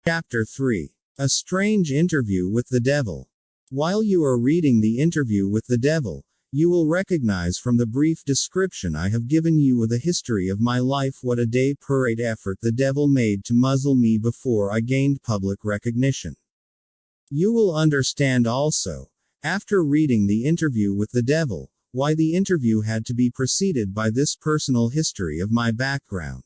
Chapter 3. A Strange Interview with the Devil. While you are reading The Interview with the Devil, you will recognize from the brief description I have given you of the history of my life what a day-parade effort the devil made to muzzle me before I gained public recognition. You will understand also, after reading The Interview with the Devil, why the interview had to be preceded by this personal history of my background.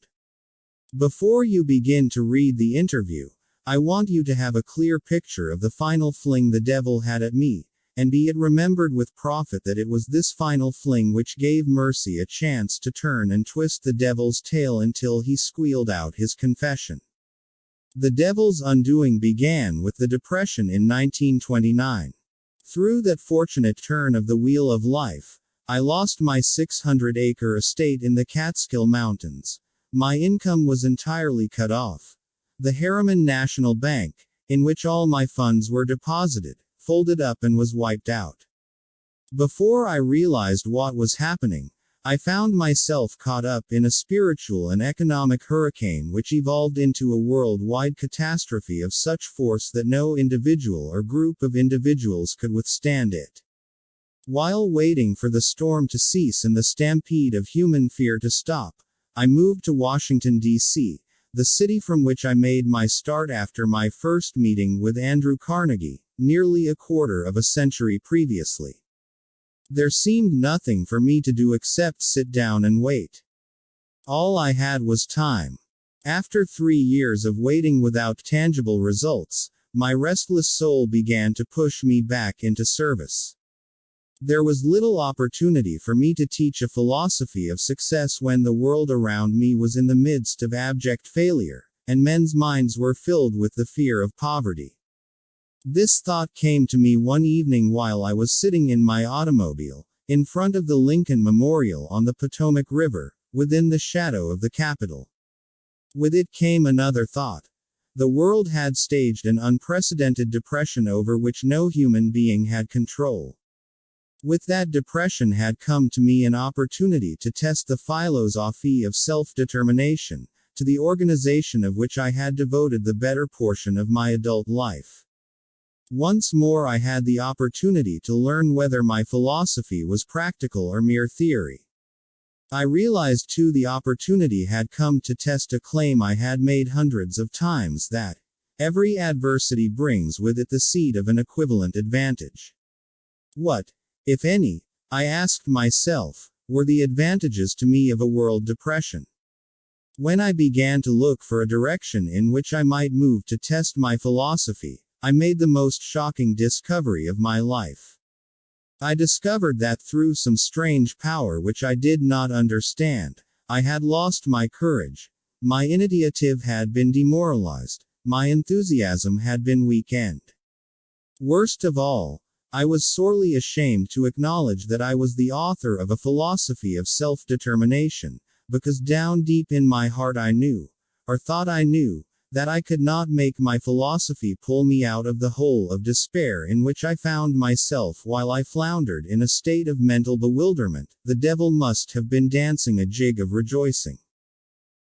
Before you begin to read the interview, I want you to have a clear picture of the final fling the devil had at me, and be it remembered with profit that it was this final fling which gave Mercy a chance to turn and twist the devil's tail until he squealed out his confession. The devil's undoing began with the Depression in 1929. Through that fortunate turn of the wheel of life, I lost my 600-acre estate in the Catskill Mountains. My income was entirely cut off. The Harriman National Bank, in which all my funds were deposited, folded up and was wiped out. Before I realized what was happening, I found myself caught up in a spiritual and economic hurricane which evolved into a worldwide catastrophe of such force that no individual or group of individuals could withstand it. While waiting for the storm to cease and the stampede of human fear to stop, I moved to Washington, D.C., the city from which I made my start after my first meeting with Andrew Carnegie, nearly a quarter of a century previously. There seemed nothing for me to do except sit down and wait. All I had was time. After 3 years of waiting without tangible results, my restless soul began to push me back into service. There was little opportunity for me to teach a philosophy of success when the world around me was in the midst of abject failure, and men's minds were filled with the fear of poverty. This thought came to me one evening while I was sitting in my automobile, in front of the Lincoln Memorial on the Potomac River, within the shadow of the Capitol. With it came another thought. The world had staged an unprecedented depression over which no human being had control. With that depression had come to me an opportunity to test the philosophy of self-determination, to the organization of which I had devoted the better portion of my adult life. Once more I had the opportunity to learn whether my philosophy was practical or mere theory. I realized too the opportunity had come to test a claim I had made hundreds of times, that every adversity brings with it the seed of an equivalent advantage. What, if any, I asked myself, were the advantages to me of a world depression? When I began to look for a direction in which I might move to test my philosophy, I made the most shocking discovery of my life. I discovered that through some strange power which I did not understand, I had lost my courage, my initiative had been demoralized, my enthusiasm had been weakened. Worst of all, I was sorely ashamed to acknowledge that I was the author of a philosophy of self-determination, because down deep in my heart I knew, or thought I knew, that I could not make my philosophy pull me out of the hole of despair in which I found myself while I floundered in a state of mental bewilderment. The devil must have been dancing a jig of rejoicing.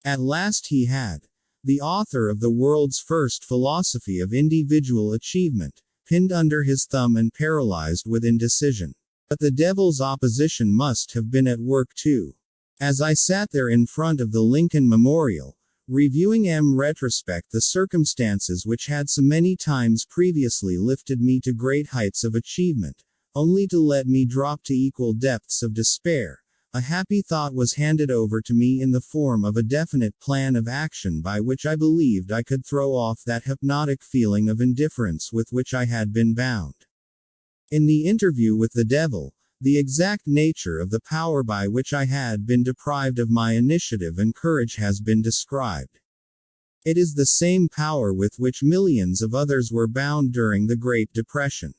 At last he had, the author of the world's first philosophy of individual achievement, pinned under his thumb and paralyzed with indecision. But the devil's opposition must have been at work too. As I sat there in front of the Lincoln Memorial, reviewing in retrospect the circumstances which had so many times previously lifted me to great heights of achievement, only to let me drop to equal depths of despair, a happy thought was handed over to me in the form of a definite plan of action by which I believed I could throw off that hypnotic feeling of indifference with which I had been bound. In the interview with the devil, the exact nature of the power by which I had been deprived of my initiative and courage has been described. It is the same power with which millions of others were bound during the Great Depression.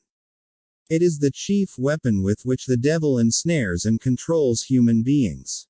It is the chief weapon with which the devil ensnares and controls human beings.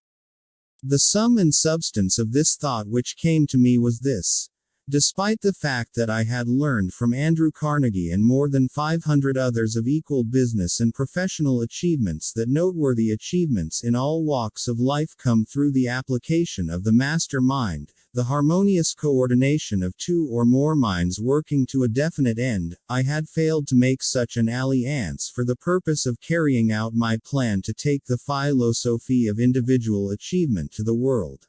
The sum and substance of this thought which came to me was this: Despite the fact that I had learned from Andrew Carnegie and more than 500 others of equal business and professional achievements that noteworthy achievements in all walks of life come through the application of the master mind, the harmonious coordination of two or more minds working to a definite end, I had failed to make such an alliance for the purpose of carrying out my plan to take the philosophy of individual achievement to the world.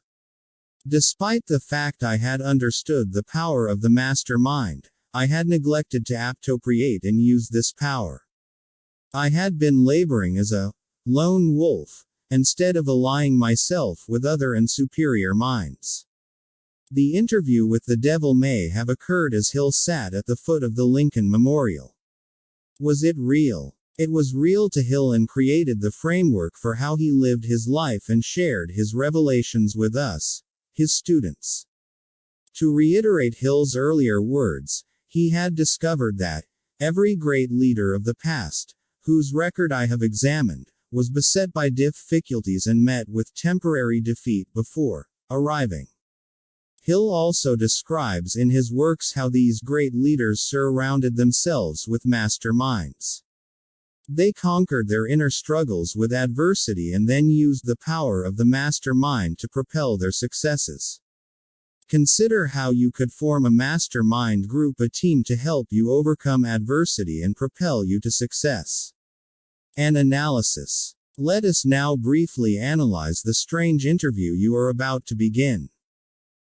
Despite the fact I had understood the power of the master mind, I had neglected to appropriate and use this power. I had been laboring as a lone wolf, instead of allying myself with other and superior minds. The interview with the devil may have occurred as Hill sat at the foot of the Lincoln Memorial. Was it real? It was real to Hill and created the framework for how he lived his life and shared his revelations with us, his students. To reiterate Hill's earlier words, he had discovered that every great leader of the past, whose record I have examined, was beset by difficulties and met with temporary defeat before arriving. Hill also describes in his works how these great leaders surrounded themselves with master minds. They conquered their inner struggles with adversity and then used the power of the master mind to propel their successes. Consider how you could form a mastermind group, a team to help you overcome adversity and propel you to success. An analysis. Let us now briefly analyze the strange interview you are about to begin.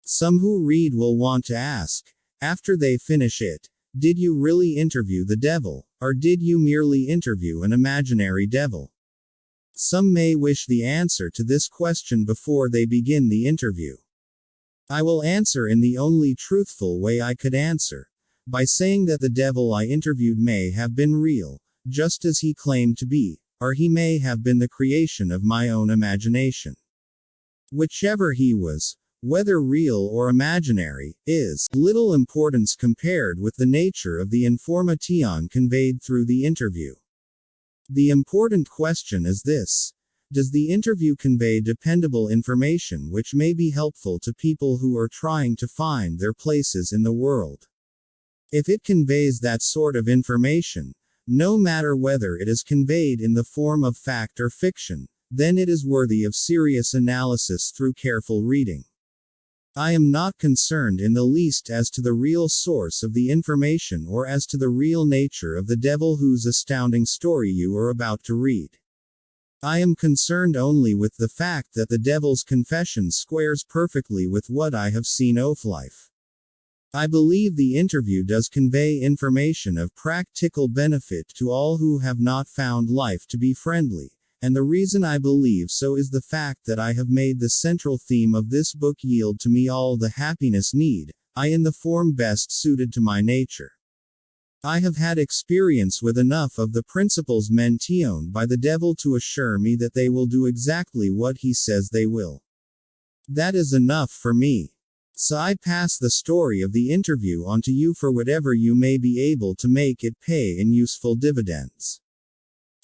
Some who read will want to ask, after they finish it, did you really interview the devil, or did you merely interview an imaginary devil? Some may wish the answer to this question before they begin the interview. I will answer in the only truthful way I could answer, by saying that the devil I interviewed may have been real, just as he claimed to be, or he may have been the creation of my own imagination. Whichever he was, whether real or imaginary, is little importance compared with the nature of the information conveyed through the interview. The important question is this: does the interview convey dependable information which may be helpful to people who are trying to find their places in the world? If it conveys that sort of information, no matter whether it is conveyed in the form of fact or fiction, then it is worthy of serious analysis through careful reading. I am not concerned in the least as to the real source of the information or as to the real nature of the devil whose astounding story you are about to read. I am concerned only with the fact that the devil's confession squares perfectly with what I have seen of life. I believe the interview does convey information of practical benefit to all who have not found life to be friendly. And the reason I believe so is the fact that I have made the central theme of this book yield to me all the happiness need, I in the form best suited to my nature. I have had experience with enough of the principles mentioned by the devil to assure me that they will do exactly what he says they will. That is enough for me. So I pass the story of the interview on to you for whatever you may be able to make it pay in useful dividends.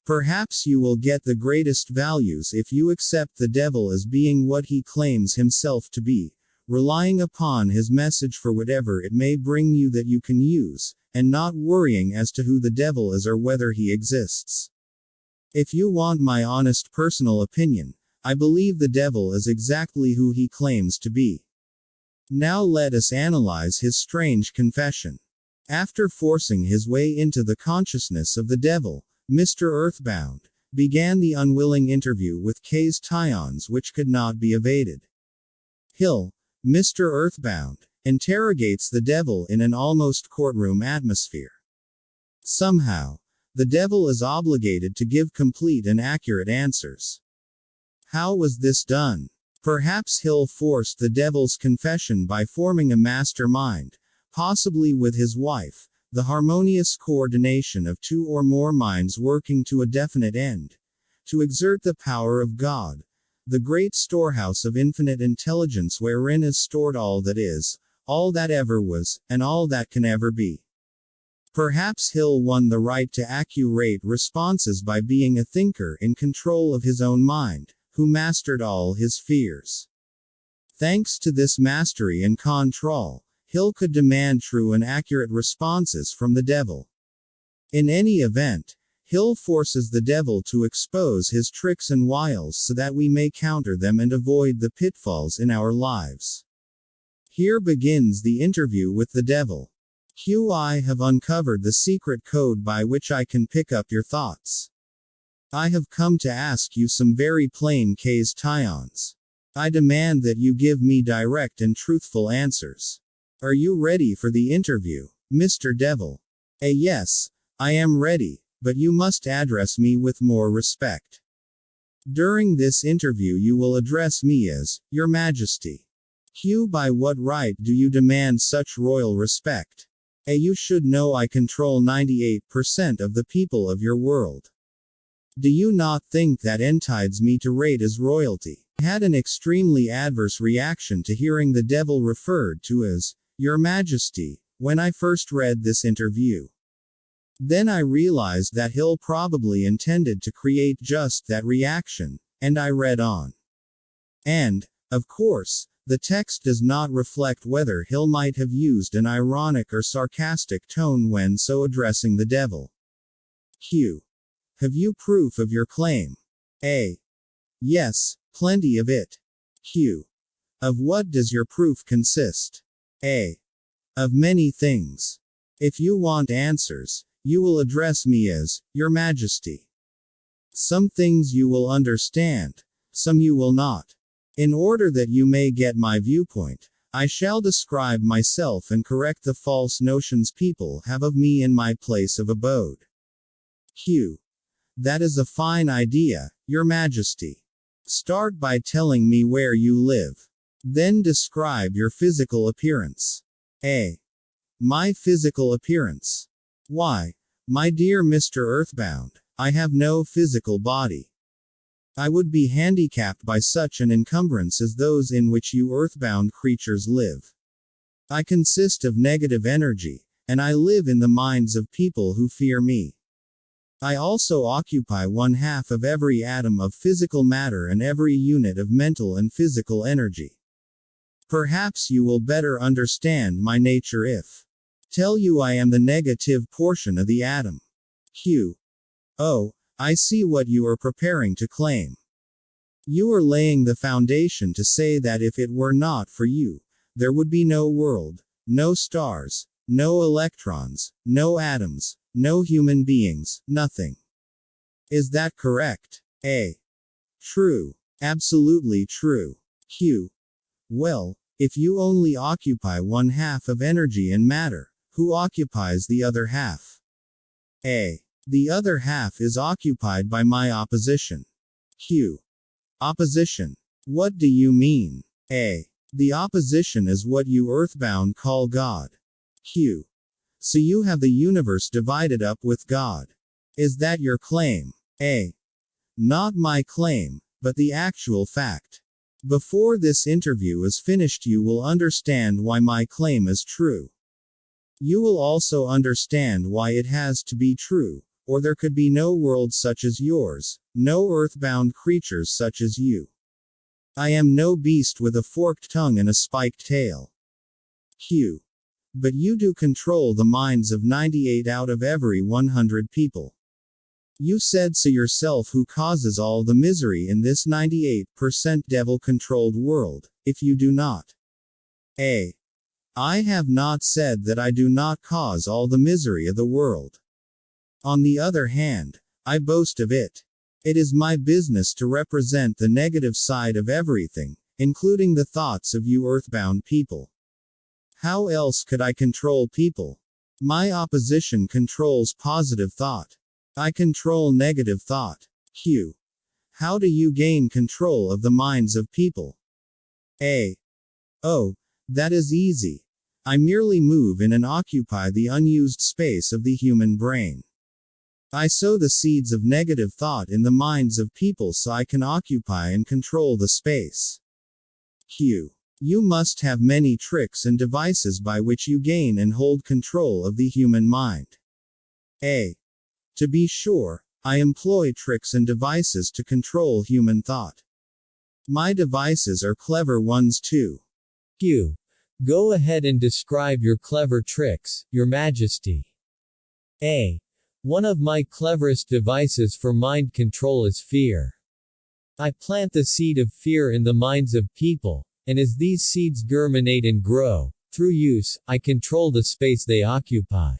Perhaps you will get the greatest values if you accept the devil as being what he claims himself to be, relying upon his message for whatever it may bring you that you can use, and not worrying as to who the devil is or whether he exists. If you want my honest personal opinion, I believe the devil is exactly who he claims to be. Now let us analyze his strange confession. After forcing his way into the consciousness of the devil, Mr. Earthbound began the unwilling interview with K's tions which could not be evaded. Hill, Mr. Earthbound, interrogates the devil in an almost courtroom atmosphere. Somehow, the devil is obligated to give complete and accurate answers. How was this done? Perhaps Hill forced the devil's confession by forming a mastermind, possibly with his wife, the harmonious coordination of two or more minds working to a definite end, to exert the power of God, the great storehouse of infinite intelligence wherein is stored all that is, all that ever was, and all that can ever be. Perhaps Hill won the right to accurate responses by being a thinker in control of his own mind, who mastered all his fears. Thanks to this mastery and control, Hill could demand true and accurate responses from the devil. In any event, Hill forces the devil to expose his tricks and wiles so that we may counter them and avoid the pitfalls in our lives. Here begins the interview with the devil. Q. I have uncovered the secret code by which I can pick up your thoughts. I have come to ask you some very plain questions. I demand that you give me direct and truthful answers. Are you ready for the interview, Mr. Devil? Yes, I am ready, but you must address me with more respect. During this interview you will address me as, Your Majesty. Q. By what right do you demand such royal respect? You should know I control 98% of the people of your world. Do you not think that entitles me to rate as royalty? I had an extremely adverse reaction to hearing the devil referred to as, Your Majesty, when I first read this interview. Then I realized that Hill probably intended to create just that reaction, and I read on. And, of course, the text does not reflect whether Hill might have used an ironic or sarcastic tone when so addressing the devil. Q. Have you proof of your claim? A. Yes, plenty of it. Q. Of what does your proof consist? A. Of many things. If you want answers, you will address me as, Your Majesty. Some things you will understand, some you will not. In order that you may get my viewpoint, I shall describe myself and correct the false notions people have of me in my place of abode. Q. That is a fine idea, Your Majesty. Start by telling me where you live. Then describe your physical appearance. A. My physical appearance. Why, my dear Mr. Earthbound, I have no physical body. I would be handicapped by such an encumbrance as those in which you earthbound creatures live. I consist of negative energy, and I live in the minds of people who fear me. I also occupy 1/2 of every atom of physical matter and every unit of mental and physical energy. Perhaps you will better understand my nature if tell you I am the negative portion of the atom. Q. Oh, I see what you are preparing to claim. You are laying the foundation to say that if it were not for you, there would be no world, no stars, no electrons, no atoms, no human beings, nothing. Is that correct? A. True. Absolutely true. Q. Well, if you only occupy 1/2 of energy and matter, who occupies the other half? A. The other half is occupied by my opposition. Q. Opposition. What do you mean? A. The opposition is what you earthbound call God. Q. So you have the universe divided up with God. Is that your claim? A. Not my claim, but the actual fact. Before this interview is finished you will understand why my claim is true. You will also understand why it has to be true, or there could be no world such as yours, no earthbound creatures such as you. I am no beast with a forked tongue and a spiked tail. Q. But you do control the minds of 98 out of every 100 people. You said so yourself. Who causes all the misery in this 98% devil-controlled world, if you do not? A. I have not said that I do not cause all the misery of the world. On the other hand, I boast of it. It is my business to represent the negative side of everything, including the thoughts of you earthbound people. How else could I control people? My opposition controls positive thought. I control negative thought. Q. How do you gain control of the minds of people? A. Oh, that is easy. I merely move in and occupy the unused space of the human brain. I sow the seeds of negative thought in the minds of people so I can occupy and control the space. Q. You must have many tricks and devices by which you gain and hold control of the human mind. A. To be sure, I employ tricks and devices to control human thought. My devices are clever ones too. Q. Go ahead and describe your clever tricks, Your Majesty. A. One of my cleverest devices for mind control is fear. I plant the seed of fear in the minds of people, and as these seeds germinate and grow, through use, I control the space they occupy.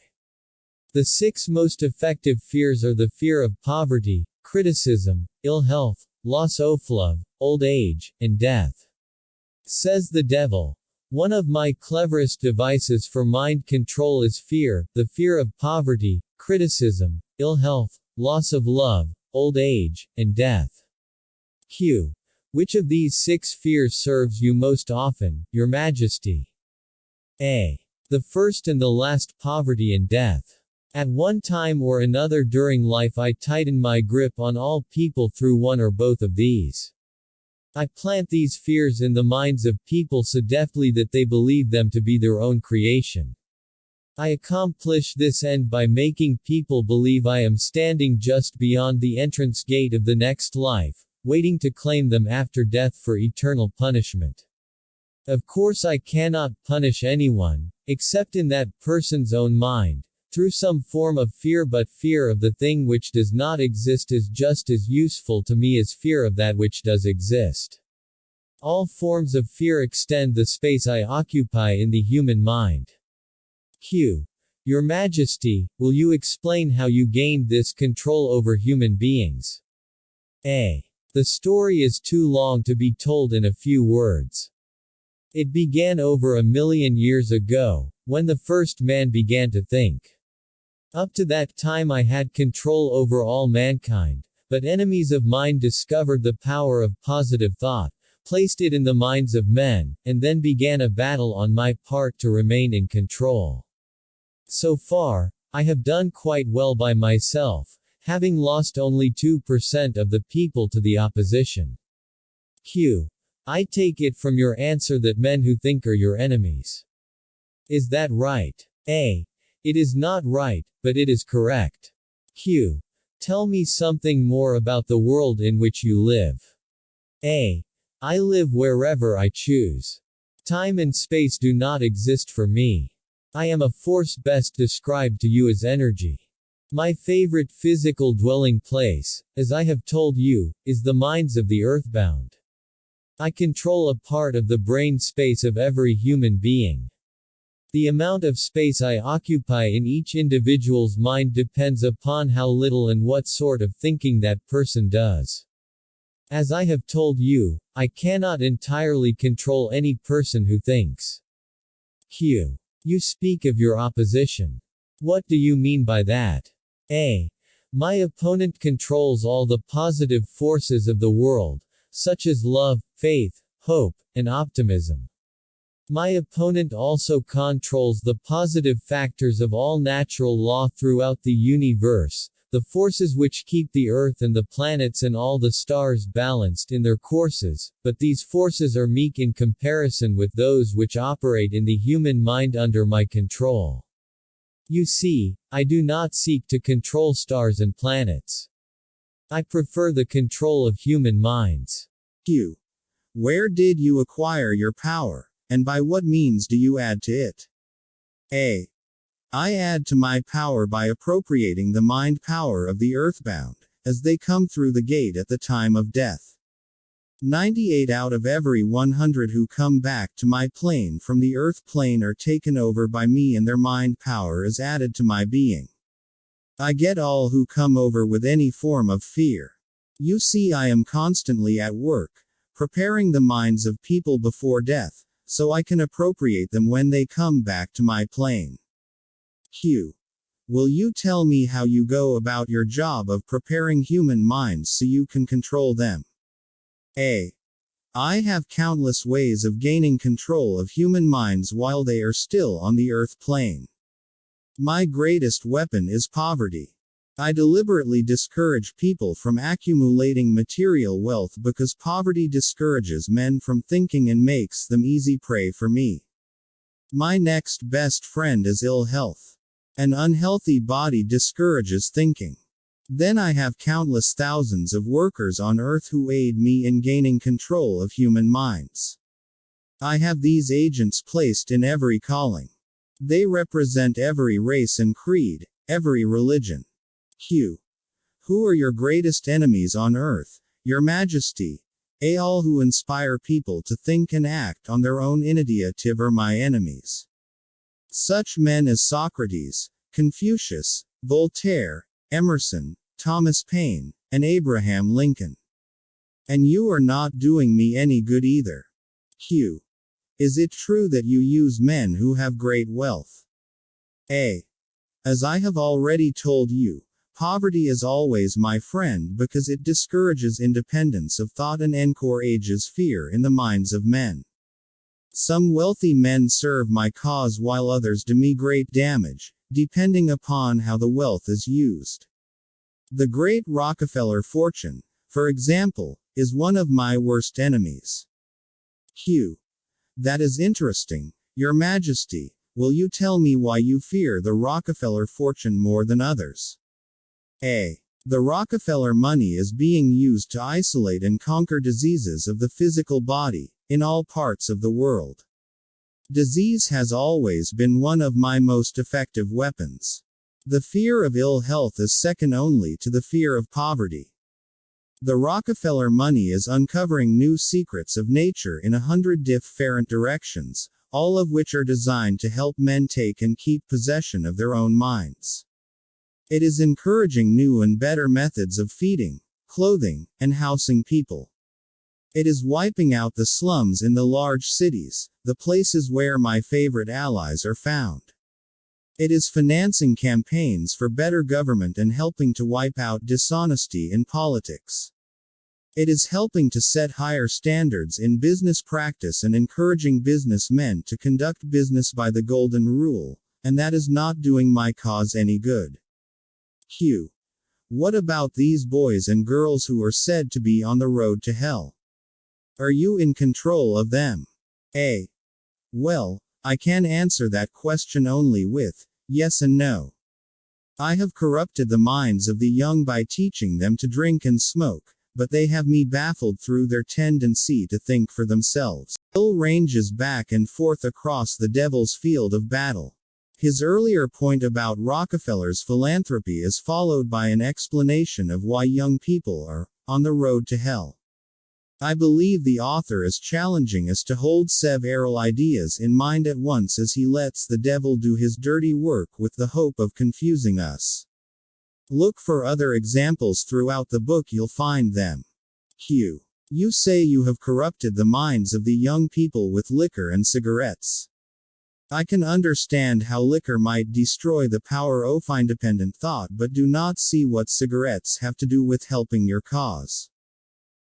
The 6 most effective fears are the fear of poverty, criticism, ill health, loss of love, old age, and death. Says the devil. One of my cleverest devices for mind control is fear, the fear of poverty, criticism, ill health, loss of love, old age, and death. Q. Which of these 6 fears serves you most often, Your Majesty? A. The first and the last, poverty and death. At one time or another during life I tighten my grip on all people through one or both of these. I plant these fears in the minds of people so deftly that they believe them to be their own creation. I accomplish this end by making people believe I am standing just beyond the entrance gate of the next life, waiting to claim them after death for eternal punishment. Of course I cannot punish anyone, except in that person's own mind, through some form of fear, but fear of the thing which does not exist is just as useful to me as fear of that which does exist. All forms of fear extend the space I occupy in the human mind. Q. Your Majesty, will you explain how you gained this control over human beings? A. The story is too long to be told in a few words. It began over 1,000,000 years ago, when the first man began to think. Up to that time I had control over all mankind, but enemies of mine discovered the power of positive thought, placed it in the minds of men, and then began a battle on my part to remain in control. So far, I have done quite well by myself, having lost only 2% of the people to the opposition. Q. I take it from your answer that men who think are your enemies. Is that right? A. It is not right, but it is correct. Q. Tell me something more about the world in which you live. A. I live wherever I choose. Time and space do not exist for me. I am a force best described to you as energy. My favorite physical dwelling place, as I have told you, is the minds of the earthbound. I control a part of the brain space of every human being. The amount of space I occupy in each individual's mind depends upon how little and what sort of thinking that person does. As I have told you, I cannot entirely control any person who thinks. Q. You speak of your opposition. What do you mean by that? A. My opponent controls all the positive forces of the world, such as love, faith, hope, and optimism. My opponent also controls the positive factors of all natural law throughout the universe, the forces which keep the Earth and the planets and all the stars balanced in their courses, but these forces are meek in comparison with those which operate in the human mind under my control. You see, I do not seek to control stars and planets. I prefer the control of human minds. Q. Where did you acquire your power, and by what means do you add to it? A. I add to my power by appropriating the mind power of the earthbound, as they come through the gate at the time of death. 98 out of every 100 who come back to my plane from the earth plane are taken over by me, and their mind power is added to my being. I get all who come over with any form of fear. You see, I am constantly at work, preparing the minds of people before death, so I can appropriate them when they come back to my plane. Q. Will you tell me how you go about your job of preparing human minds so you can control them? A. I have countless ways of gaining control of human minds while they are still on the earth plane. My greatest weapon is poverty. I deliberately discourage people from accumulating material wealth because poverty discourages men from thinking and makes them easy prey for me. My next best friend is ill health. An unhealthy body discourages thinking. Then I have countless thousands of workers on earth who aid me in gaining control of human minds. I have these agents placed in every calling. They represent every race and creed, every religion. Q. Who are your greatest enemies on earth, Your Majesty? A. All who inspire people to think and act on their own initiative are my enemies. Such men as Socrates, Confucius, Voltaire, Emerson, Thomas Paine, and Abraham Lincoln. And you are not doing me any good either. Q. Is it true that you use men who have great wealth? A. As I have already told you, poverty is always my friend because it discourages independence of thought and encourages fear in the minds of men. Some wealthy men serve my cause while others do me great damage, depending upon how the wealth is used. The great Rockefeller fortune, for example, is one of my worst enemies. Q. That is interesting, Your Majesty. Will you tell me why you fear the Rockefeller fortune more than others? A. The Rockefeller money is being used to isolate and conquer diseases of the physical body, in all parts of the world. Disease has always been one of my most effective weapons. The fear of ill health is second only to the fear of poverty. The Rockefeller money is uncovering new secrets of nature in 100 different directions, all of which are designed to help men take and keep possession of their own minds. It is encouraging new and better methods of feeding, clothing, and housing people. It is wiping out the slums in the large cities, the places where my favorite allies are found. It is financing campaigns for better government and helping to wipe out dishonesty in politics. It is helping to set higher standards in business practice and encouraging businessmen to conduct business by the golden rule, and that is not doing my cause any good. Q. What about these boys and girls who are said to be on the road to hell? Are you in control of them? A. Well, I can answer that question only with yes and no. I have corrupted the minds of the young by teaching them to drink and smoke, but they have me baffled through their tendency to think for themselves. Hill ranges back and forth across the devil's field of battle. His earlier point about Rockefeller's philanthropy is followed by an explanation of why young people are on the road to hell. I believe the author is challenging us to hold several ideas in mind at once as he lets the devil do his dirty work with the hope of confusing us. Look for other examples throughout the book, you'll find them. Q. You say you have corrupted the minds of the young people with liquor and cigarettes. I can understand how liquor might destroy the power of independent thought, but do not see what cigarettes have to do with helping your cause.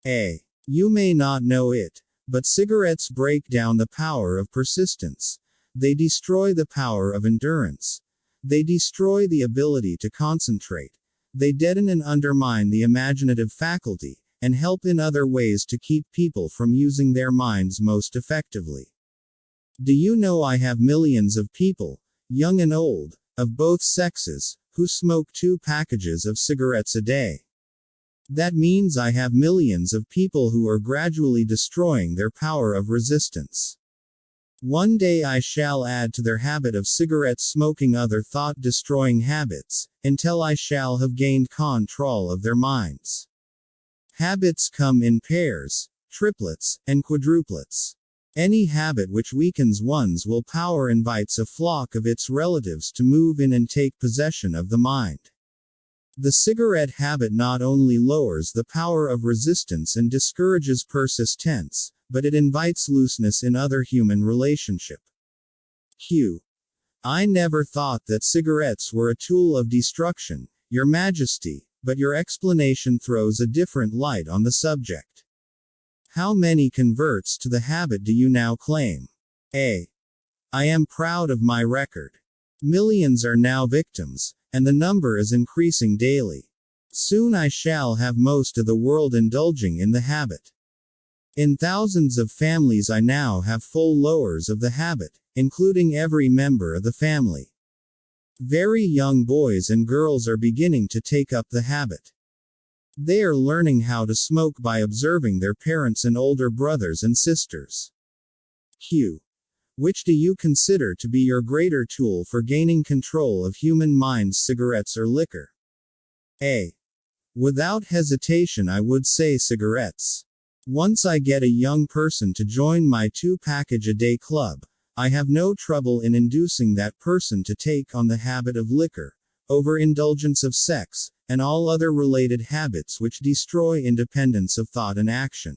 A. You may not know it, but cigarettes break down the power of persistence. They destroy the power of endurance. They destroy the ability to concentrate. They deaden and undermine the imaginative faculty, and help in other ways to keep people from using their minds most effectively. Do you know I have millions of people, young and old, of both sexes, who smoke 2 packages of cigarettes a day? That means I have millions of people who are gradually destroying their power of resistance. One day I shall add to their habit of cigarette smoking other thought-destroying habits, until I shall have gained control of their minds. Habits come in pairs, triplets, and quadruplets. Any habit which weakens one's willpower invites a flock of its relatives to move in and take possession of the mind. The cigarette habit not only lowers the power of resistance and discourages persistence, but it invites looseness in other human relationship. Q. I never thought that cigarettes were a tool of destruction, Your Majesty, but your explanation throws a different light on the subject. How many converts to the habit do you now claim? A. I am proud of my record. Millions are now victims, and the number is increasing daily. Soon I shall have most of the world indulging in the habit. In thousands of families I now have full lowers of the habit, including every member of the family. Very young boys and girls are beginning to take up the habit. They are learning how to smoke by observing their parents and older brothers and sisters. Q. Which do you consider to be your greater tool for gaining control of human minds, cigarettes or liquor? A. Without hesitation, I would say cigarettes. Once I get a young person to join my 2-package-a-day club, I have no trouble in inducing that person to take on the habit of liquor, overindulgence of sex, and all other related habits which destroy independence of thought and action.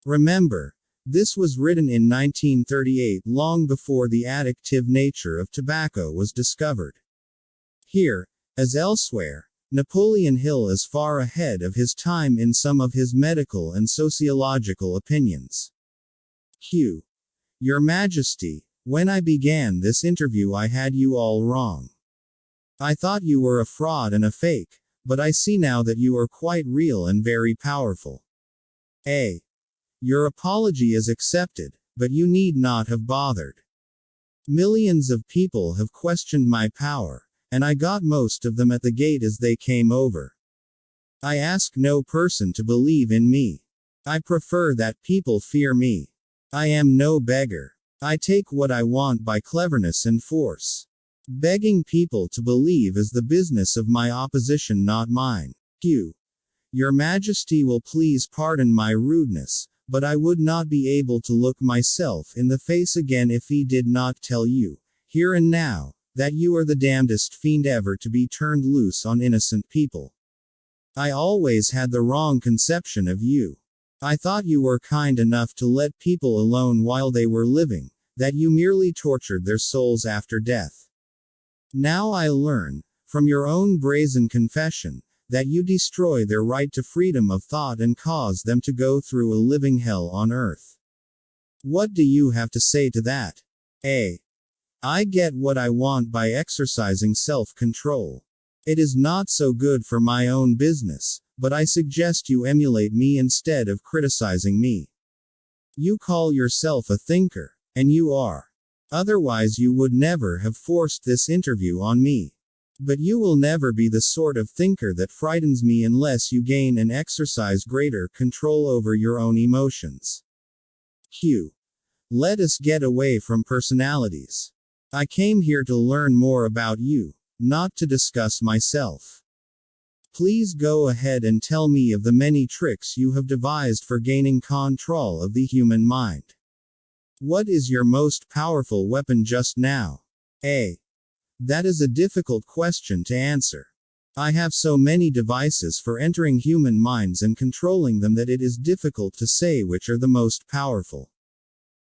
Remember, this was written in 1938, long before the addictive nature of tobacco was discovered. Here, as elsewhere, Napoleon Hill is far ahead of his time in some of his medical and sociological opinions. Q. Your Majesty, when I began this interview I had you all wrong. I thought you were a fraud and a fake, but I see now that you are quite real and very powerful. A. Your apology is accepted, but you need not have bothered. Millions of people have questioned my power, and I got most of them at the gate as they came over. I ask no person to believe in me. I prefer that people fear me. I am no beggar. I take what I want by cleverness and force. Begging people to believe is the business of my opposition, not mine. Q. Your Majesty will please pardon my rudeness, but I would not be able to look myself in the face again if he did not tell you, here and now, that you are the damnedest fiend ever to be turned loose on innocent people. I always had the wrong conception of you. I thought you were kind enough to let people alone while they were living, that you merely tortured their souls after death. Now I learn, from your own brazen confession, that you destroy their right to freedom of thought and cause them to go through a living hell on earth. What do you have to say to that? A. I get what I want by exercising self-control. It is not so good for my own business, but I suggest you emulate me instead of criticizing me. You call yourself a thinker, and you are. Otherwise you would never have forced this interview on me. But you will never be the sort of thinker that frightens me unless you gain and exercise greater control over your own emotions. Q. Let us get away from personalities. I came here to learn more about you, not to discuss myself. Please go ahead and tell me of the many tricks you have devised for gaining control of the human mind. What is your most powerful weapon just now? A. That is a difficult question to answer. I have so many devices for entering human minds and controlling them that it is difficult to say which are the most powerful.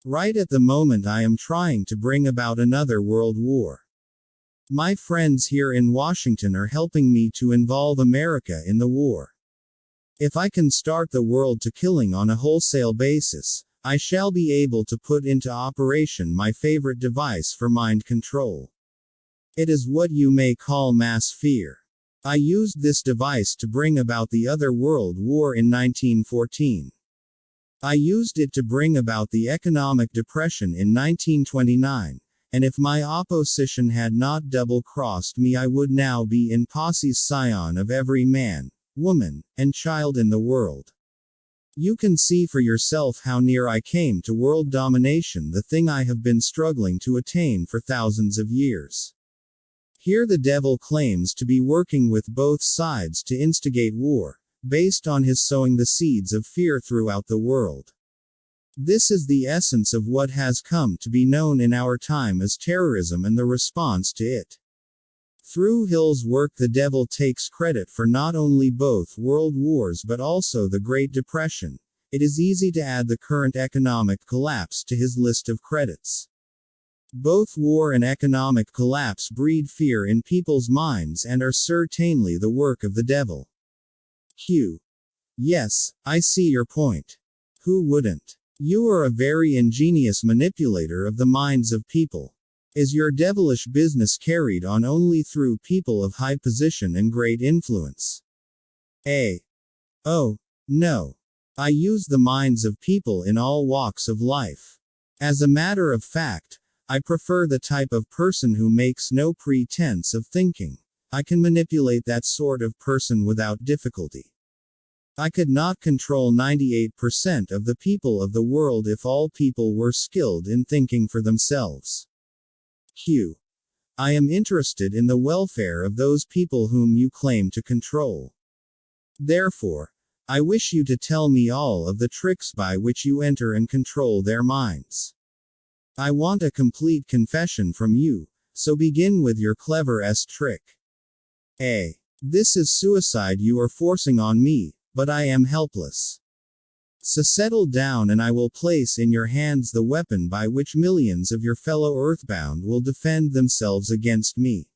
Right at the moment I am trying to bring about another world war. My friends here in Washington are helping me to involve America in the war. If I can start the world to killing on a wholesale basis, I shall be able to put into operation my favorite device for mind control. It is what you may call mass fear. I used this device to bring about the other world war in 1914. I used it to bring about the economic depression in 1929, and if my opposition had not double-crossed me I would now be in posse's scion of every man, woman, and child in the world. You can see for yourself how near I came to world domination, the thing I have been struggling to attain for thousands of years. Here the devil claims to be working with both sides to instigate war, based on his sowing the seeds of fear throughout the world. This is the essence of what has come to be known in our time as terrorism and the response to it. Through Hill's work the devil takes credit for not only both world wars but also the Great Depression. It is easy to add the current economic collapse to his list of credits. Both war and economic collapse breed fear in people's minds and are certainly the work of the devil. Q. Yes, I see your point. Who wouldn't? You are a very ingenious manipulator of the minds of people. Is your devilish business carried on only through people of high position and great influence? A. Oh, no. I use the minds of people in all walks of life. As a matter of fact, I prefer the type of person who makes no pretense of thinking. I can manipulate that sort of person without difficulty. I could not control 98% of the people of the world if all people were skilled in thinking for themselves. Q. I am interested in the welfare of those people whom you claim to control. Therefore, I wish you to tell me all of the tricks by which you enter and control their minds. I want a complete confession from you, so begin with your clever-est trick. A. This is suicide you are forcing on me, but I am helpless. So settle down and I will place in your hands the weapon by which millions of your fellow earthbound will defend themselves against me.